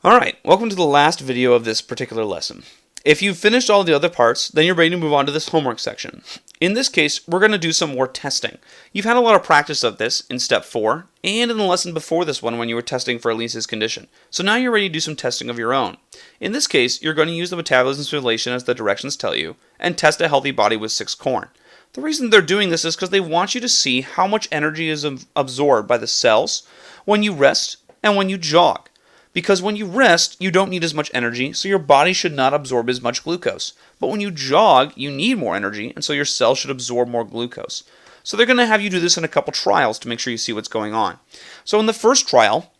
Alright, welcome to the last video of this particular lesson. If you've finished all the other parts, then you're ready to move on to this homework section. In this case, we're going to do some more testing. You've had a lot of practice of this in step 4, and in the lesson before this one when you were testing for Elise's condition. So now you're ready to do some testing of your own. In this case, you're going to use the metabolism simulation as the directions tell you, and test a healthy body with 6 corn. The reason they're doing this is because they want you to see how much energy is absorbed by the cells when you rest and when you jog. Because when you rest, you don't need as much energy, so your body should not absorb as much glucose. But when you jog, you need more energy, and so your cells should absorb more glucose. So they're going to have you do this in a couple trials to make sure you see what's going on. So in the first trial,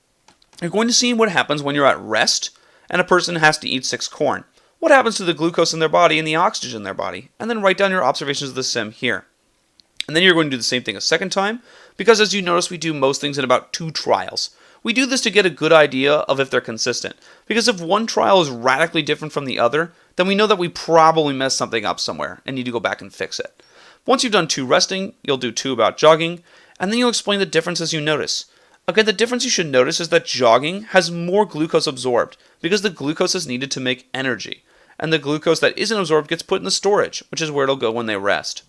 you're going to see what happens when you're at rest and a person has to eat 6 corn. What happens to the glucose in their body and the oxygen in their body? And then write down your observations of the sim here. And then you're going to do the same thing a second time, because as you notice, we do most things in about 2 trials. We do this to get a good idea of if they're consistent, because if one trial is radically different from the other, then we know that we probably messed something up somewhere and need to go back and fix it. Once you've done 2 resting, you'll do 2 about jogging, and then you'll explain the differences you notice. Again, the difference you should notice is that jogging has more glucose absorbed, because the glucose is needed to make energy, and the glucose that isn't absorbed gets put in the storage, which is where it'll go when they rest.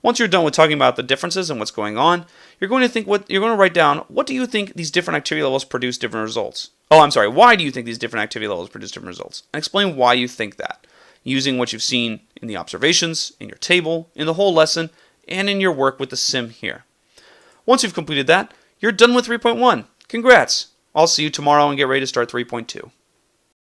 Once you're done with talking about the differences and what's going on, you're going to write down, what do you think these different activity levels produce different results? Why do you think these different activity levels produce different results? And explain why you think that, using what you've seen in the observations, in your table, in the whole lesson, and in your work with the sim here. Once you've completed that, you're done with 3.1. Congrats! I'll see you tomorrow and get ready to start 3.2.